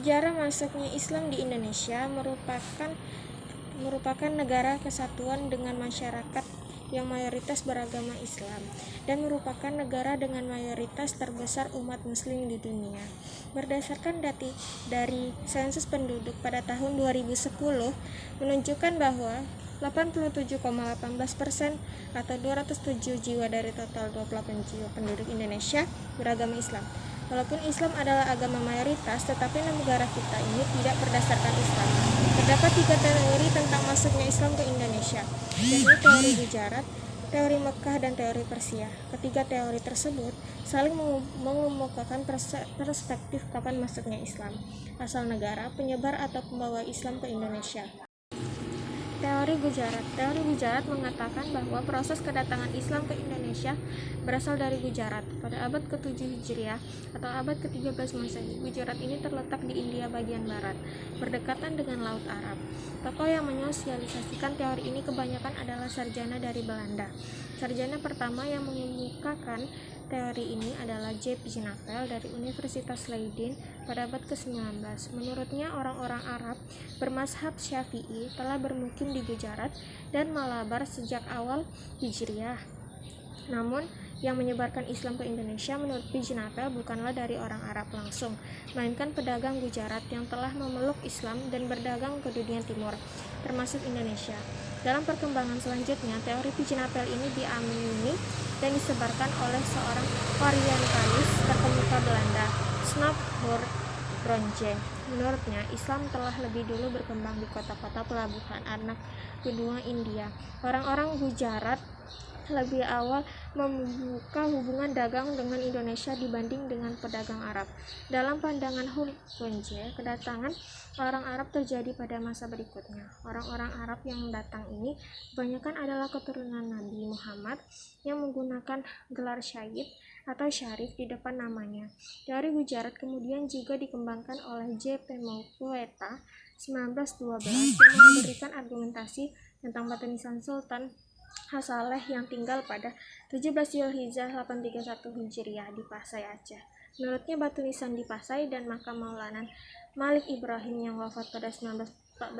Sejarah masuknya Islam di Indonesia merupakan negara kesatuan dengan masyarakat yang mayoritas beragama Islam dan merupakan negara dengan mayoritas terbesar umat muslim di dunia. Berdasarkan data dari sensus penduduk pada tahun 2010 menunjukkan bahwa 87,18% atau 207 jiwa dari total 28 jiwa penduduk Indonesia beragama Islam. Walaupun Islam adalah agama mayoritas, tetapi negara kita ini tidak berdasarkan Islam. Terdapat 3 teori tentang masuknya Islam ke Indonesia, yaitu teori Gujarat, teori Mekah, dan teori Persia. Ketiga teori tersebut saling mengemukakan perspektif kapan masuknya Islam, asal negara, penyebar atau pembawa Islam ke Indonesia. Teori Gujarat mengatakan bahwa proses kedatangan Islam ke Indonesia berasal dari Gujarat pada abad ke-7 Hijriah atau abad ke-13 Masehi. Gujarat ini terletak di India bagian barat, berdekatan dengan Laut Arab. Tokoh yang menyosialisasikan teori ini kebanyakan adalah sarjana dari Belanda. Sarjana pertama yang mengemukakan teori ini adalah J. P. Napel dari Universitas Leiden pada abad ke-19. Menurutnya, orang-orang Arab bermazhab Syafi'i telah bermukim di Gujarat dan Malabar sejak awal Hijriah. Namun, yang menyebarkan Islam ke Indonesia menurut P. Napel bukanlah dari orang Arab langsung, melainkan pedagang Gujarat yang telah memeluk Islam dan berdagang ke dunia timur, termasuk Indonesia. Dalam perkembangan selanjutnya, teori P. Napel ini diamini dan disebarkan oleh seorang orientalis terkemuka Belanda, Snap Hurtbronje. Menurutnya, Islam telah lebih dulu berkembang di kota-kota pelabuhan anak benua India. Orang-orang Gujarat lebih awal membuka hubungan dagang dengan Indonesia dibanding dengan pedagang Arab. Dalam pandangan Hurtbronje, kedatangan orang Arab terjadi pada masa berikutnya. Orang-orang Arab yang datang ini kebanyakan adalah keturunan Nabi Muhammad yang menggunakan gelar Syahid atau Syarif di depan namanya. Teori Gujarat kemudian juga dikembangkan oleh J. P. Mokueta 1912 yang memberikan argumentasi tentang baptisan Sultan Hasaleh yang tinggal pada 17 Zulhijjah 831 Hijriah di Pasai, Aceh. Menurutnya, batu nisan di Pasai dan makam Maulana Malik Ibrahim yang wafat pada 1419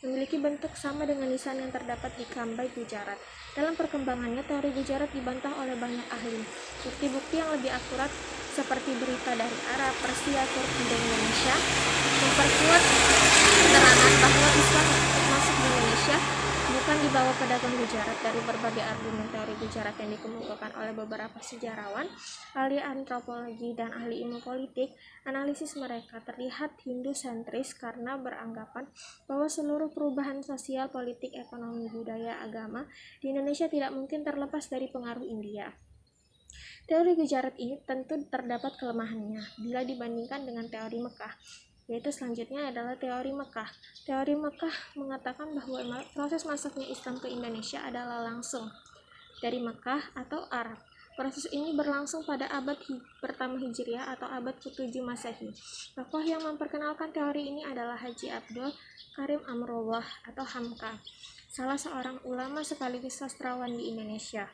memiliki bentuk sama dengan nisan yang terdapat di Cambay, Gujarat. Dalam perkembangannya, teori Gujarat dibantah oleh banyak ahli. Bukti-bukti yang lebih akurat seperti berita dari Arab, Persia, Turki, dan Indonesia memperkuat keterangan bahwa Islam masuk di Indonesia bukan dibawa pedagang Gujarat. Dari berbagai argumen teori Gujarat yang dikemukakan oleh beberapa sejarawan, ahli antropologi, dan ahli ilmu politik, analisis mereka terlihat Hindu-sentris karena beranggapan bahwa seluruh perubahan sosial, politik, ekonomi, budaya, agama di Indonesia tidak mungkin terlepas dari pengaruh India. Teori Gujarat ini tentu terdapat kelemahannya bila dibandingkan dengan teori Mekah, yaitu selanjutnya adalah teori Mekah. Teori Mekah mengatakan bahwa proses masuknya Islam ke Indonesia adalah langsung dari Mekah atau Arab. Proses ini berlangsung pada abad pertama Hijriah atau abad ke-7 Masehi. Tokoh yang memperkenalkan teori ini adalah Haji Abdul Karim Amrullah atau Hamka, salah seorang ulama sekaligus sastrawan di Indonesia.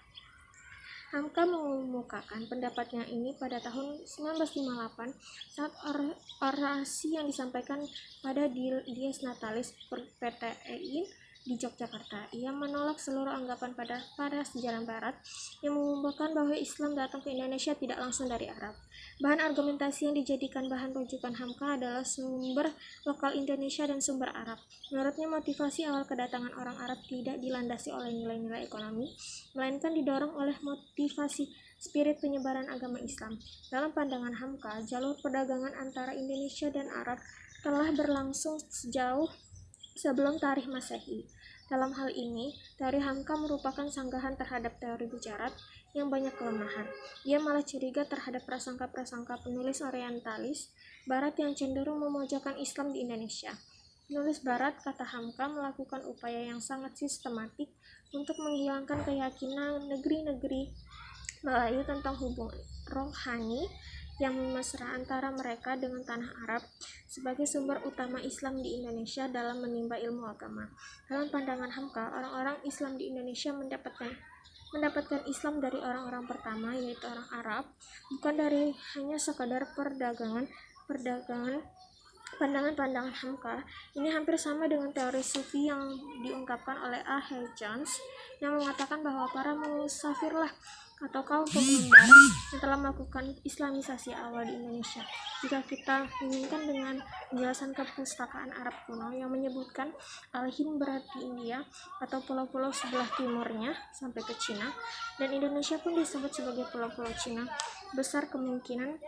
Hamka mengemukakan pendapatnya ini pada tahun 1958 saat orasi yang disampaikan pada Dies Natalis PTEI di Yogyakarta. Ia menolak seluruh anggapan pada sejarah Barat yang mengumumkan bahwa Islam datang ke Indonesia tidak langsung dari Arab. Bahan argumentasi yang dijadikan bahan rujukan Hamka adalah sumber lokal Indonesia dan sumber Arab. Menurutnya, motivasi awal kedatangan orang Arab tidak dilandasi oleh nilai-nilai ekonomi, melainkan didorong oleh motivasi spirit penyebaran agama Islam. Dalam pandangan Hamka, jalur perdagangan antara Indonesia dan Arab telah berlangsung sejauh sebelum tarikh Masehi. Dalam hal ini, teori Hamka merupakan sanggahan terhadap teori Gujarat yang banyak kelemahan. Ia malah curiga terhadap prasangka-prasangka penulis orientalis Barat yang cenderung memojokkan Islam di Indonesia. Penulis Barat, kata Hamka, melakukan upaya yang sangat sistematik untuk menghilangkan keyakinan negeri-negeri Melayu tentang hubungan rohani yang mesra antara mereka dengan tanah Arab sebagai sumber utama Islam di Indonesia dalam menimba ilmu agama. Dalam pandangan Hamka, orang-orang Islam di Indonesia mendapatkan Islam dari orang-orang pertama, yaitu orang Arab, bukan dari hanya sekadar perdagangan Pandangan-pandangan Hamka ini hampir sama dengan teori sufi yang diungkapkan oleh A. H. Jones yang mengatakan bahwa para musafirlah atau kaum pengembara yang telah melakukan islamisasi awal di Indonesia. Jika kita hubungkan dengan penjelasan kepustakaan Arab kuno yang menyebutkan Al-Hind berarti India atau pulau-pulau sebelah timurnya sampai ke Cina, dan Indonesia pun disebut sebagai pulau-pulau Cina, besar kemungkinan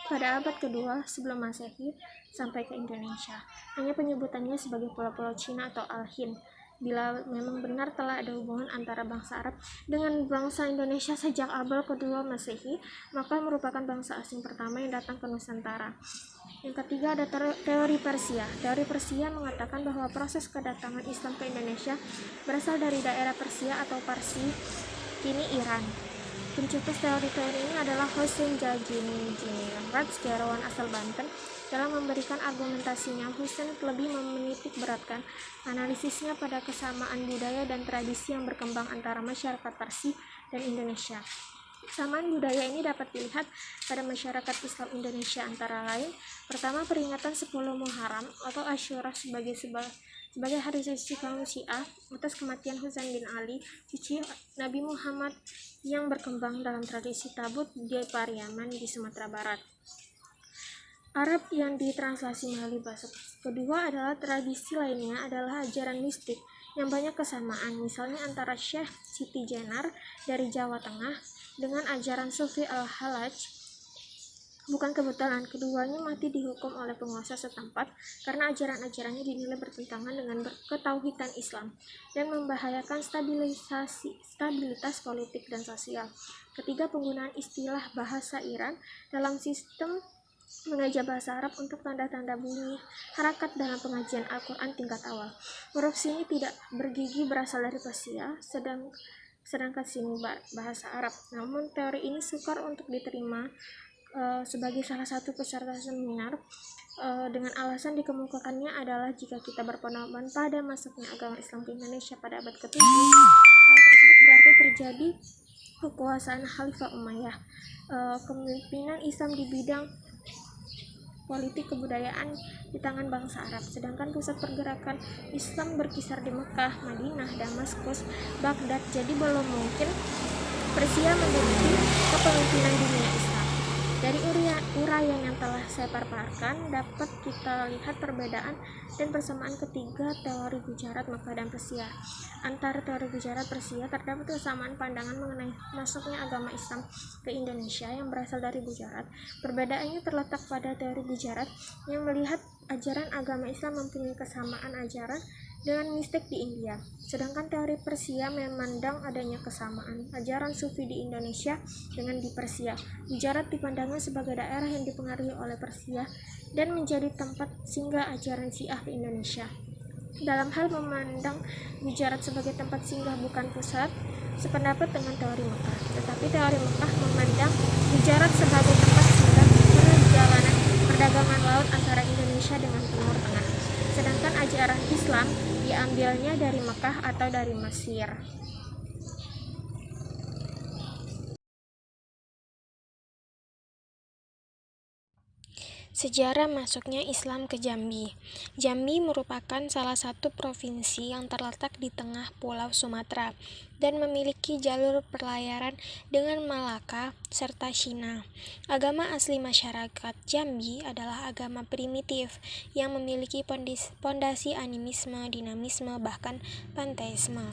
pada abad kedua sebelum Masehi sampai ke Indonesia. Hanya penyebutannya sebagai pulau-pulau Cina atau Al-Hind. Bila memang benar telah ada hubungan antara bangsa Arab dengan bangsa Indonesia sejak abad kedua Masehi, maka merupakan bangsa asing pertama yang datang ke Nusantara. Yang ketiga ada teori Persia. Teori Persia mengatakan bahwa proses kedatangan Islam ke Indonesia berasal dari daerah Persia atau Parsi, kini Iran. Pencetus teori-teori ini adalah Husain Jajinjiningrat, sejarawan asal Banten. Dalam memberikan argumentasinya, Husain lebih menitik beratkan analisisnya pada kesamaan budaya dan tradisi yang berkembang antara masyarakat Parsi dan Indonesia. Kesamaan budaya ini dapat dilihat pada masyarakat Islam Indonesia antara lain: pertama, peringatan 10 Muharram atau Asyura sebagai hari suci kaum Syiah atas kematian Husain bin Ali, cucu Nabi Muhammad, yang berkembang dalam tradisi tabut di Pariaman di Sumatera Barat. Arab yang ditranslasi melalui bahasa. Kedua adalah tradisi lainnya adalah ajaran mistik yang banyak kesamaan, misalnya antara Syekh Siti Jenar dari Jawa Tengah dengan ajaran Sufi Al-Halaj. Bukan kebetulan keduanya mati dihukum oleh penguasa setempat karena ajaran-ajarannya dinilai bertentangan dengan ketauhidan Islam dan membahayakan stabilitas politik dan sosial. Ketiga, penggunaan istilah bahasa Iran dalam sistem mengajar bahasa Arab untuk tanda-tanda bunyi harakat dalam pengajian Al-Quran tingkat awal. Huruf sini tidak bergigi berasal dari Persia, sedangkan sini bahasa Arab. Namun teori ini sukar untuk diterima sebagai salah satu peserta seminar dengan alasan dikemukakannya adalah jika kita berpedoman pada masuknya agama Islam ke Indonesia pada abad ke-7, hal tersebut berarti terjadi kekuasaan Khalifah Umayyah, kepemimpinan Islam di bidang politik kebudayaan di tangan bangsa Arab, sedangkan pusat pergerakan Islam berkisar di Mekah, Madinah, Damaskus, Baghdad. Jadi belum mungkin Persia menduduki kepemimpinan dunia Islam. Dari uraian yang telah saya paparkan dapat kita lihat perbedaan dan persamaan ketiga teori Gujarat, Mekah, dan Persia. Antara teori Gujarat Persia terdapat kesamaan pandangan mengenai masuknya agama Islam ke Indonesia yang berasal dari Gujarat. Perbedaannya terletak pada teori Gujarat yang melihat ajaran agama Islam mempunyai kesamaan ajaran dengan mistik di India, sedangkan teori Persia memandang adanya kesamaan ajaran Sufi di Indonesia dengan di Persia. Gujarat dipandangnya sebagai daerah yang dipengaruhi oleh Persia dan menjadi tempat singgah ajaran Syiah ke Indonesia. Dalam hal memandang Gujarat sebagai tempat singgah bukan pusat, sependapat dengan teori Mekah. Tetapi teori Mekah memandang Gujarat sebagai tempat singgah perdagangan laut antara Indonesia dengan Timur Tengah. Sedangkan ajaran Islam diambilnya dari Mekah atau dari Mesir. Sejarah masuknya Islam ke Jambi. Jambi merupakan salah satu provinsi yang terletak di tengah Pulau Sumatera dan memiliki jalur perlayaran dengan Malaka serta Cina. Agama asli masyarakat Jambi adalah agama primitif yang memiliki pondasi animisme, dinamisme, bahkan panteisme.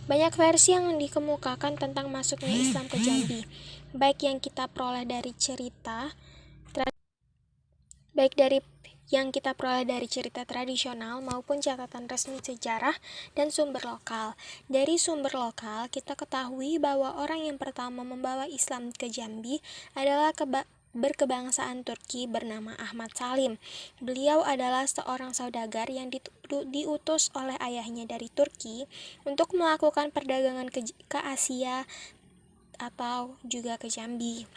Banyak versi yang dikemukakan tentang masuknya Islam ke Jambi, baik yang kita peroleh dari cerita tradisional maupun catatan resmi sejarah dan sumber lokal. Dari sumber lokal, kita ketahui bahwa orang yang pertama membawa Islam ke Jambi adalah berkebangsaan Turki bernama Ahmad Salim. Beliau adalah seorang saudagar yang diutus oleh ayahnya dari Turki untuk melakukan perdagangan ke Asia atau juga ke Jambi.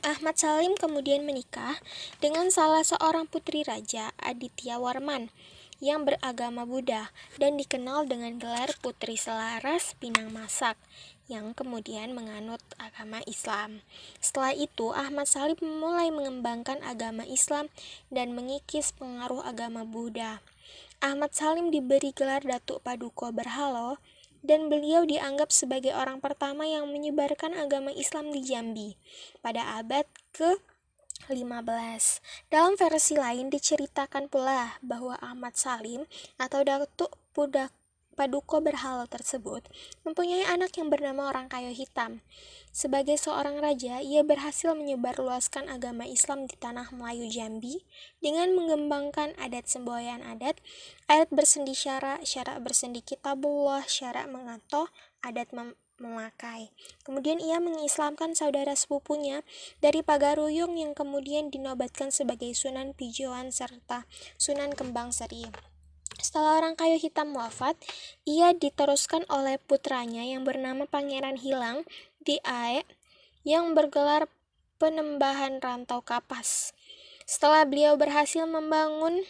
Ahmad Salim kemudian menikah dengan salah seorang putri raja, Aditya Warman. yang beragama Buddha dan dikenal dengan gelar Putri Selaras Pinang Masak yang kemudian menganut agama Islam. Setelah itu, Ahmad Salim mulai mengembangkan agama Islam dan mengikis pengaruh agama Buddha. Ahmad Salim diberi gelar Datuk Paduka Berhalo dan beliau dianggap sebagai orang pertama yang menyebarkan agama Islam di Jambi pada abad ke-15. Dalam versi lain diceritakan pula bahwa Ahmad Salim atau Datuk Paduka Berhalo tersebut mempunyai anak yang bernama Orang Kayu Hitam. Sebagai seorang raja, ia berhasil menyebarluaskan agama Islam di tanah Melayu Jambi dengan mengembangkan adat semboyan adat bersendi syarak bersendi kitabullah, syarak mengato, adat memakai. Kemudian ia mengislamkan saudara sepupunya dari Pagaruyung yang kemudian dinobatkan sebagai Sunan Pijoan serta Sunan Kembang Seri. Setelah Orang Kayu Hitam wafat, ia diteruskan oleh putranya yang bernama Pangeran Hilang di Ae yang bergelar Penembahan Rantau Kapas. Setelah beliau berhasil membangun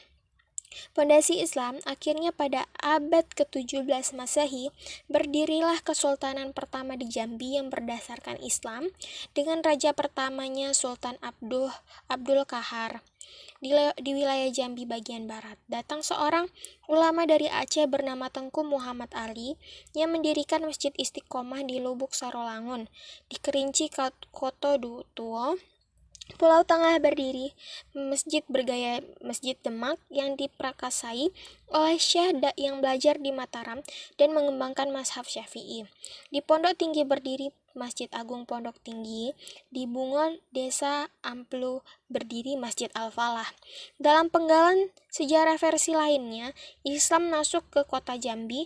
pondasi Islam, akhirnya pada abad ke-17 Masehi, berdirilah Kesultanan pertama di Jambi yang berdasarkan Islam dengan raja pertamanya Sultan Abdul Kahar. Di wilayah Jambi bagian barat, datang seorang ulama dari Aceh bernama Tengku Muhammad Ali yang mendirikan Masjid Istiqomah di Lubuk Sarolangun. Di Kerinci Koto Tuo, Pulau Tengah berdiri masjid bergaya Masjid Demak yang diprakasai oleh Syekh yang belajar di Mataram dan mengembangkan mazhab Syafi'i. Di Pondok Tinggi berdiri Masjid Agung Pondok Tinggi. Di Bungo Desa Amplu berdiri Masjid Al-Falah. Dalam penggalan sejarah versi lainnya, Islam masuk ke kota Jambi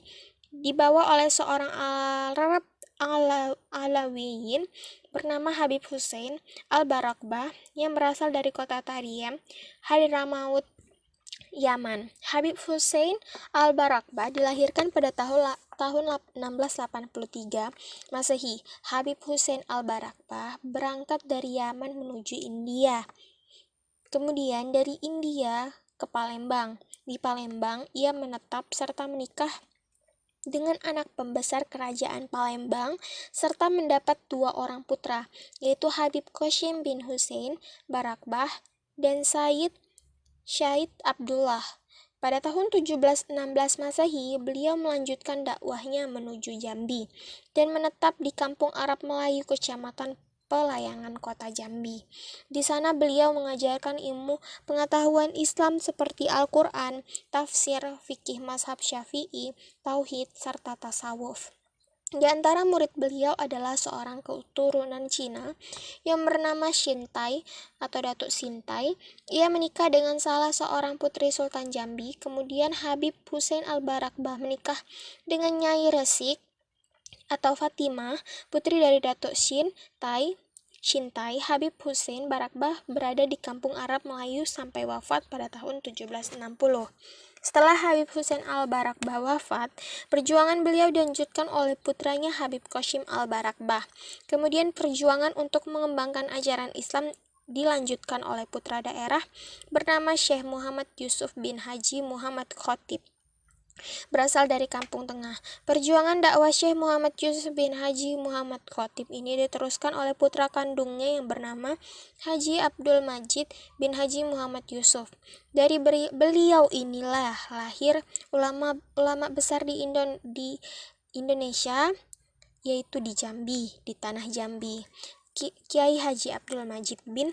dibawa oleh seorang Arab Alawiyin bernama Habib Hussein Al-Barakbah yang berasal dari kota Tariem, Hadramaut, Yaman. Habib Hussein Al-Barakbah dilahirkan pada tahun 1683 Masehi. Habib Hussein Al-Barakbah berangkat dari Yaman menuju India. Kemudian dari India ke Palembang. Di Palembang ia menetap serta menikah dengan anak pembesar kerajaan Palembang serta mendapat 2 orang putra, yaitu Habib Qasim bin Hussein Barakbah dan Syahid Abdullah. Pada tahun 1716 Masehi, beliau melanjutkan dakwahnya menuju Jambi dan menetap di Kampung Arab Melayu, Kecamatan Pelayangan, Kota Jambi. Di sana beliau mengajarkan ilmu pengetahuan Islam seperti Al-Quran, tafsir, fikih mazhab Syafi'i, tauhid, serta tasawuf. Di antara murid beliau adalah seorang keturunan Cina yang bernama Shintai atau Datuk Sintai. Ia menikah dengan salah seorang putri Sultan Jambi. Kemudian Habib Hussein Al-Barakbah menikah dengan Nyai Resik atau Fatimah, putri dari Datuk Shintai. Habib Hussein Barakbah berada di Kampung Arab Melayu sampai wafat pada tahun 1760. Setelah Habib Hussein Al-Barakbah wafat, perjuangan beliau dilanjutkan oleh putranya Habib Qasim Al-Barakbah. Kemudian perjuangan untuk mengembangkan ajaran Islam dilanjutkan oleh putra daerah bernama Syekh Muhammad Yusuf bin Haji Muhammad Khotib, berasal dari Kampung Tengah. Perjuangan dakwah Syekh Muhammad Yusuf bin Haji Muhammad Khotib ini diteruskan oleh putra kandungnya yang bernama Haji Abdul Majid bin Haji Muhammad Yusuf. Dari beliau inilah lahir ulama besar di Indonesia, yaitu di Jambi, di tanah Jambi. Kiai Haji Abdul Majid bin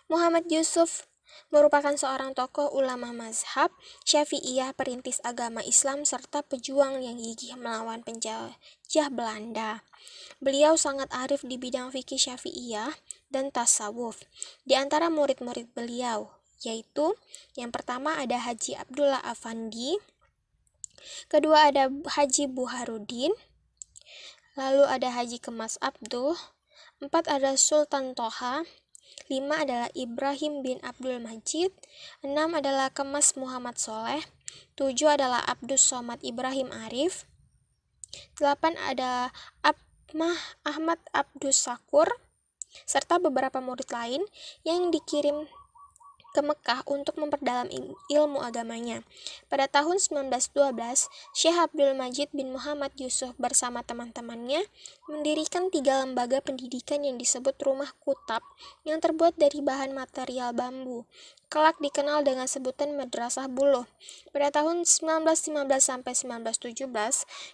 Muhammad Yusuf merupakan seorang tokoh ulama mazhab Syafi'iyah, perintis agama Islam, serta pejuang yang gigih melawan penjajah Belanda. Beliau sangat arif di bidang fikih Syafi'iyah dan tasawuf. Di antara murid-murid beliau, yaitu yang pertama ada Haji Abdullah Afandi, kedua ada Haji Buharudin, lalu ada Haji Kemas Abdul, 4 ada Sultan Toha, 5 adalah Ibrahim bin Abdul Majid, 6 adalah Kemas Muhammad Soleh, 7 adalah Abdus Somad Ibrahim Arif, 8 ada Ahmad Abdus Sakur, serta beberapa murid lain yang dikirim ke Mekah untuk memperdalam ilmu agamanya. Pada tahun 1912, Syekh Abdul Majid bin Muhammad Yusuf bersama teman-temannya mendirikan 3 lembaga pendidikan yang disebut Rumah Kutab yang terbuat dari bahan material bambu. Kelak dikenal dengan sebutan Madrasah Buluh. Pada tahun 1915 sampai 1917,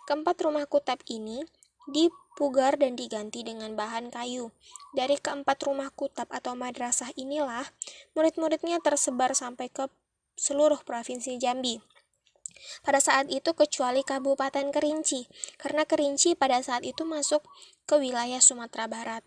keempat rumah kutab ini dipugar dan diganti dengan bahan kayu. Dari keempat rumah kutab atau madrasah inilah, murid-muridnya tersebar sampai ke seluruh provinsi Jambi. Pada saat itu kecuali Kabupaten Kerinci, karena Kerinci pada saat itu masuk ke wilayah Sumatera Barat,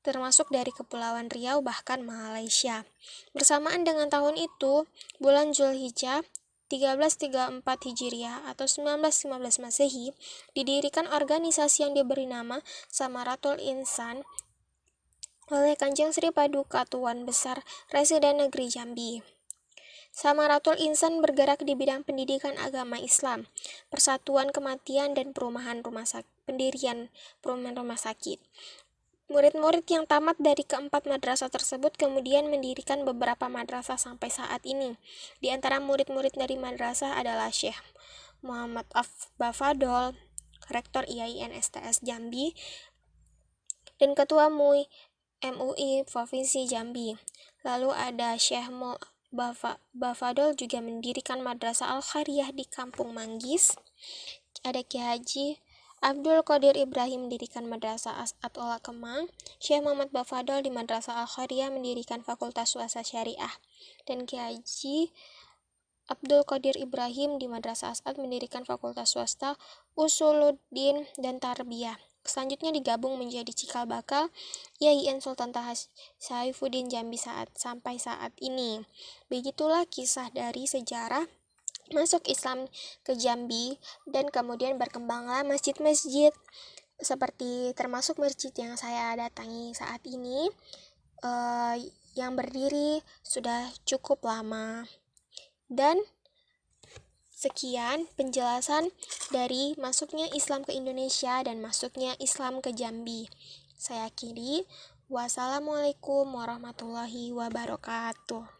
termasuk dari Kepulauan Riau bahkan Malaysia. Bersamaan dengan tahun itu, bulan Zulhijjah 1334 Hijriah atau 1915 Masehi, didirikan organisasi yang diberi nama Samaratul Insan oleh Kanjeng Sri Paduka Tuan Besar Residen Negeri Jambi. Samaratul Insan bergerak di bidang pendidikan agama Islam, persatuan kematian dan pendirian perumahan rumah sakit. Murid-murid yang tamat dari keempat madrasah tersebut kemudian mendirikan beberapa madrasah sampai saat ini. Di antara murid-murid dari madrasah adalah Syekh Muhammad Bafadol, Rektor IAIN STS Jambi, dan Ketua MUI Provinsi Jambi. Lalu ada Syekh Bafadol juga mendirikan Madrasah Al-Khairiyah di Kampung Manggis. Ada Kiai Haji Abdul Qadir Ibrahim mendirikan Madrasah As'ad Ola Kemang. Syekh Muhammad Bafadol di Madrasah Al-Khairiyah mendirikan Fakultas Swasta Syariah. Dan Kiai Haji Abdul Qadir Ibrahim di Madrasah As'ad mendirikan Fakultas Swasta Usuluddin dan Tarbiyah. Selanjutnya digabung menjadi cikal bakal IAIN Sultan Taha Saifuddin Jambi sampai saat ini. Begitulah kisah dari sejarah masuk Islam ke Jambi, dan kemudian berkembanglah masjid-masjid seperti termasuk masjid yang saya datangi saat ini, yang berdiri sudah cukup lama. Dan sekian penjelasan dari masuknya Islam ke Indonesia dan masuknya Islam ke Jambi. Saya akhiri. Wassalamualaikum warahmatullahi wabarakatuh.